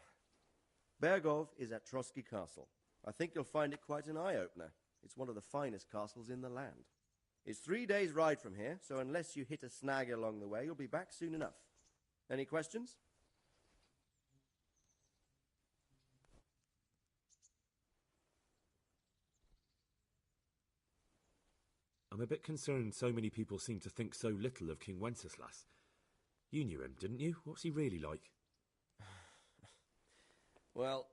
Bergov is at Trotsky Castle. I think you'll find it quite an eye-opener. It's one of the finest castles in the land. It's 3 days' ride from here, so unless you hit a snag along the way, you'll be back soon enough. Any questions? I'm a bit concerned so many people seem to think so little of King Wenceslas. You knew him, didn't you? What's he really like? Well,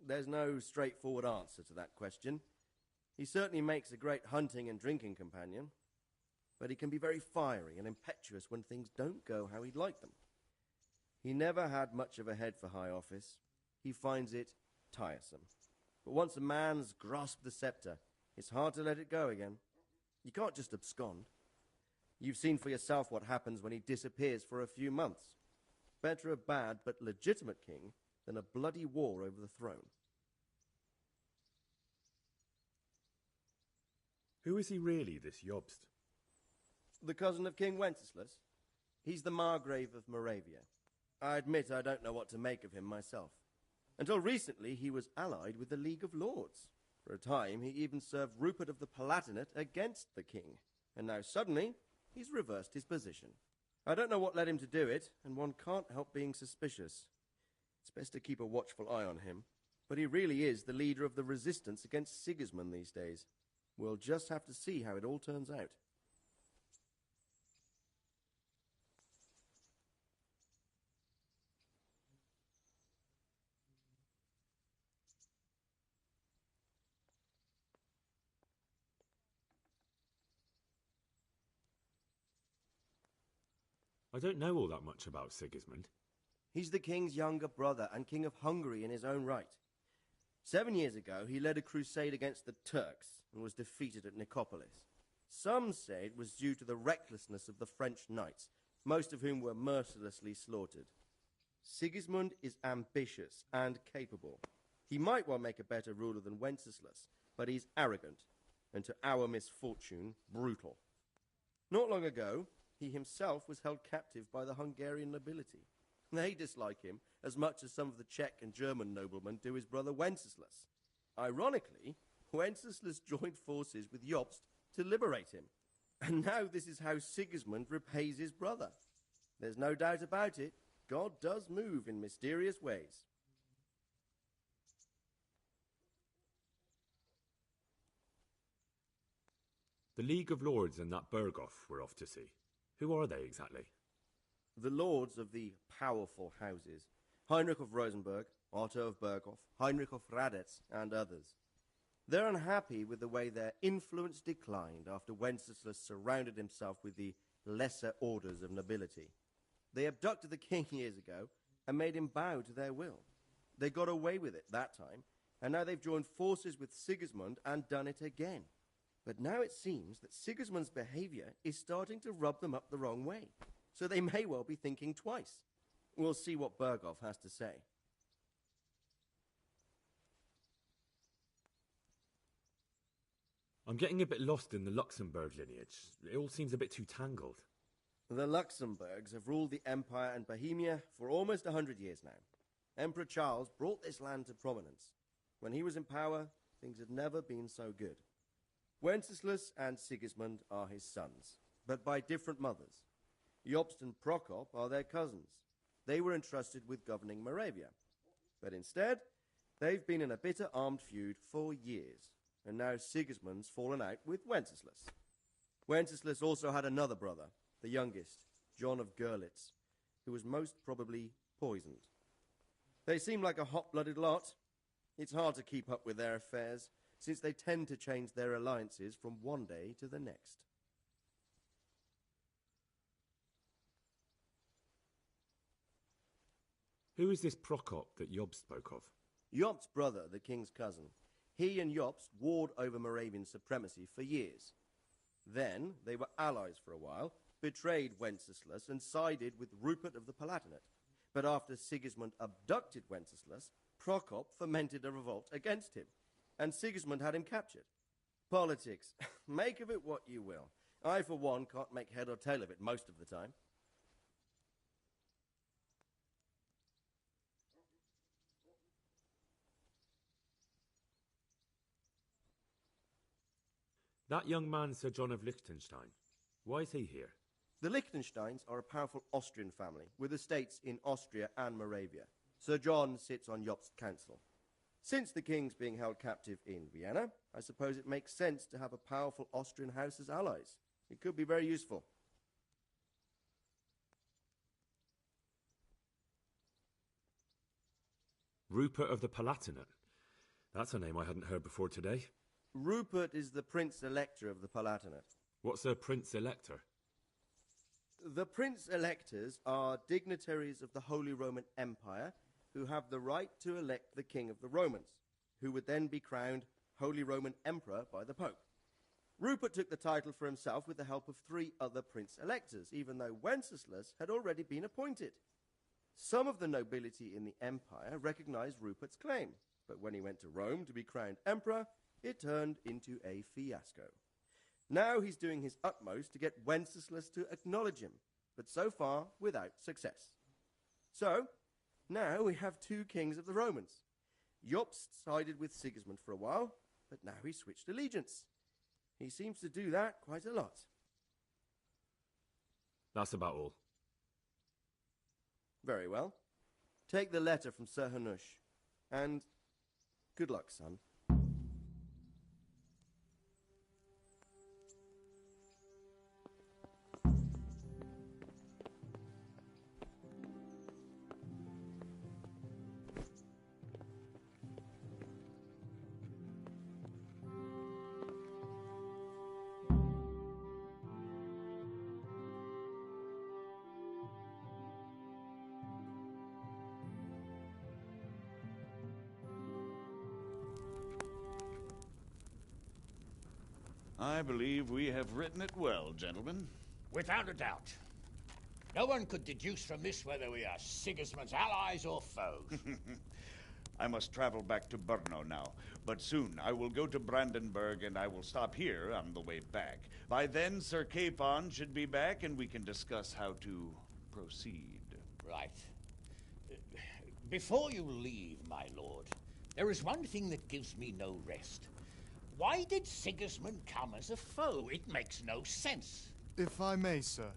there's no straightforward answer to that question. He certainly makes a great hunting and drinking companion, but he can be very fiery and impetuous when things don't go how he'd like them. He never had much of a head for high office. He finds it tiresome. But once a man's grasped the scepter, it's hard to let it go again. You can't just abscond. You've seen for yourself what happens when he disappears for a few months. Better a bad but legitimate king than a bloody war over the throne. Who is he really, this Jobst? The cousin of King Wenceslas. He's the Margrave of Moravia. I admit I don't know what to make of him myself. Until recently, he was allied with the League of Lords. For a time, he even served Rupert of the Palatinate against the king. And now suddenly, he's reversed his position. I don't know what led him to do it, and one can't help being suspicious. It's best to keep a watchful eye on him. But he really is the leader of the resistance against Sigismund these days. We'll just have to see how it all turns out. I don't know all that much about Sigismund. He's the king's younger brother and king of Hungary in his own right. 7 years ago, he led a crusade against the Turks and was defeated at Nicopolis. Some say it was due to the recklessness of the French knights, most of whom were mercilessly slaughtered. Sigismund is ambitious and capable. He might well make a better ruler than Wenceslas, but he's arrogant, and to our misfortune, brutal. Not long ago, he himself was held captive by the Hungarian nobility. They dislike him as much as some of the Czech and German noblemen do his brother Wenceslas. Ironically, Wenceslas joined forces with Jobst to liberate him. And now this is how Sigismund repays his brother. There's no doubt about it, God does move in mysterious ways. The League of Lords and that Berghoff we're off to see. Who are they exactly? The lords of the powerful houses. Heinrich of Rosenberg, Otto of Berghoff, Heinrich of Radetz, and others. They're unhappy with the way their influence declined after Wenceslas surrounded himself with the lesser orders of nobility. They abducted the king years ago and made him bow to their will. They got away with it that time, and now they've joined forces with Sigismund and done it again. But now it seems that Sigismund's behavior is starting to rub them up the wrong way, so they may well be thinking twice. We'll see what Berghoff has to say. I'm getting a bit lost in the Luxembourg lineage. It all seems a bit too tangled. The Luxembourgs have ruled the Empire and Bohemia for almost 100 years now. Emperor Charles brought this land to prominence. When he was in power, things had never been so good. Wenceslas and Sigismund are his sons, but by different mothers. Jobst and Prokop are their cousins. They were entrusted with governing Moravia. But instead, they've been in a bitter armed feud for years, and now Sigismund's fallen out with Wenceslas. Wenceslas also had another brother, the youngest, John of Görlitz, who was most probably poisoned. They seem like a hot-blooded lot. It's hard to keep up with their affairs, since they tend to change their alliances from one day to the next. Who is this Prokop that Job spoke of? Jobst's brother, the king's cousin. He and Jobst warred over Moravian supremacy for years. Then they were allies for a while, betrayed Wenceslas and sided with Rupert of the Palatinate. But after Sigismund abducted Wenceslas, Prokop fomented a revolt against him, and Sigismund had him captured. Politics. Make of it what you will. I, for one, can't make head or tail of it most of the time. That young man, Sir John of Liechtenstein. Why is he here? The Liechtensteins are a powerful Austrian family, with estates in Austria and Moravia. Sir John sits on Jobst's council. Since the king's being held captive in Vienna, I suppose it makes sense to have a powerful Austrian house as allies. It could be very useful. Rupert of the Palatinate. That's a name I hadn't heard before today. Rupert is the Prince Elector of the Palatinate. What's a Prince Elector? The Prince-Electors are dignitaries of the Holy Roman Empire who have the right to elect the King of the Romans, who would then be crowned Holy Roman Emperor by the Pope. Rupert took the title for himself with the help of 3 other Prince-Electors, even though Wenceslas had already been appointed. Some of the nobility in the empire recognized Rupert's claim, but when he went to Rome to be crowned emperor, it turned into a fiasco. Now he's doing his utmost to get Wenceslas to acknowledge him, but so far without success. So, now we have 2 kings of the Romans. Jobst sided with Sigismund for a while, but now he's switched allegiance. He seems to do that quite a lot. That's about all. Very well. Take the letter from Sir Hanush, and good luck, son. I believe we have written it well, gentlemen. Without a doubt. No one could deduce from this whether we are Sigismund's allies or foes. I must travel back to Brno now, but soon I will go to Brandenburg and I will stop here on the way back. By then, Sir Capon should be back and we can discuss how to proceed. Right. Before you leave, my lord, there is one thing that gives me no rest. Why did Sigismund come as a foe? It makes no sense. If I may, sir,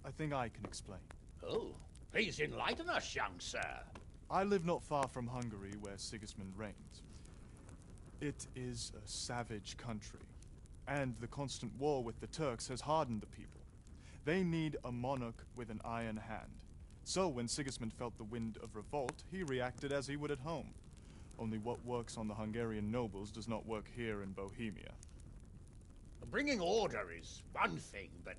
I think I can explain. Oh, please enlighten us, young sir. I live not far from Hungary, where Sigismund reigns. It is a savage country, and the constant war with the Turks has hardened the people. They need a monarch with an iron hand. So when Sigismund felt the wind of revolt, he reacted as he would at home. Only what works on the Hungarian nobles does not work here in Bohemia. Bringing order is one thing, but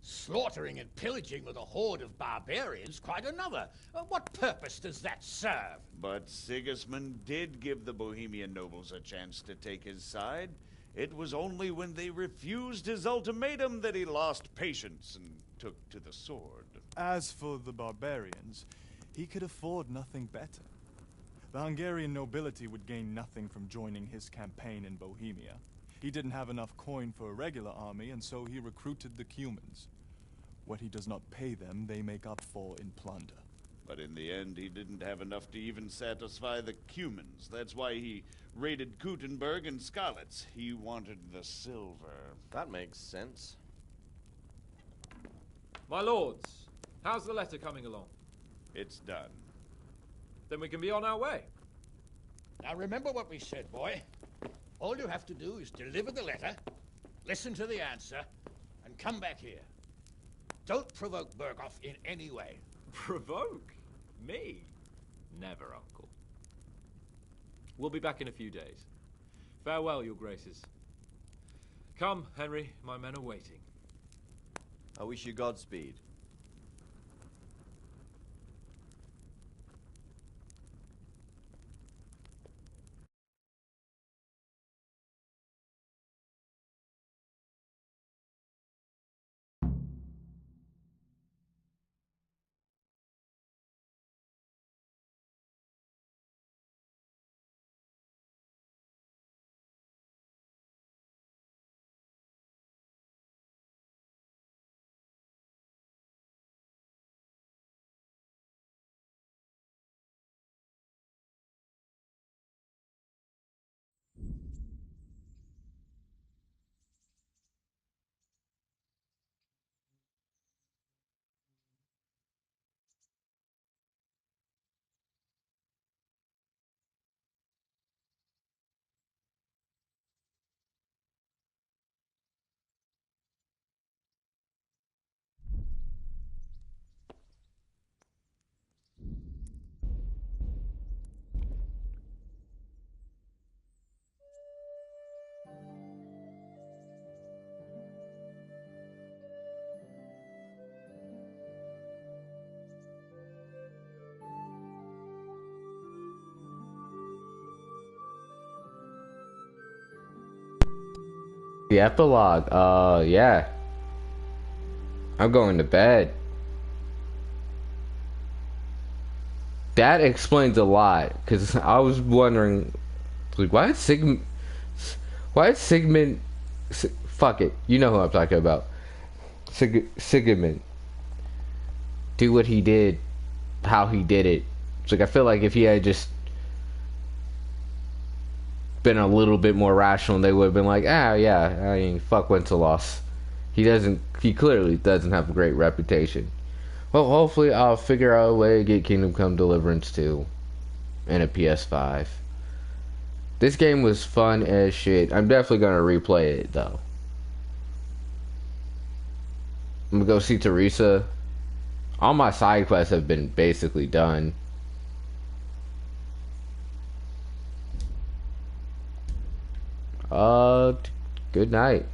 slaughtering and pillaging with a horde of barbarians quite another. What purpose does that serve? But Sigismund did give the Bohemian nobles a chance to take his side. It was only when they refused his ultimatum that he lost patience and took to the sword. As for the barbarians, he could afford nothing better. The Hungarian nobility would gain nothing from joining his campaign in Bohemia. He didn't have enough coin for a regular army, and so he recruited the Cumans. What he does not pay them, they make up for in plunder. But in the end, he didn't have enough to even satisfy the Cumans. That's why he raided Gutenberg and Skalitz. He wanted the silver. That makes sense. My lords, how's the letter coming along? It's done. Then we can be on our way. Now remember what we said, boy. All you have to do is deliver the letter, listen to the answer, and come back here. Don't provoke Berghoff in any way. Provoke? Me? Never, Uncle. We'll be back in a few days. Farewell, your graces. Come, Henry, my men are waiting. I wish you Godspeed. The epilogue. Yeah. I'm going to bed. That explains a lot, because I was wondering, like, why did Sigmund, fuck it, you know who I'm talking about, Sigmund do what he did, how he did it. It's like, I feel like if he had just been a little bit more rational, they would have been like, yeah, I mean, fuck Wenceslaus. He clearly doesn't have a great reputation. Well, hopefully I'll figure out a way to get Kingdom Come Deliverance 2 and a PS5. This game was fun as shit. I'm definitely gonna replay it though. I'm gonna go see Teresa. All my side quests have been basically done. Good night.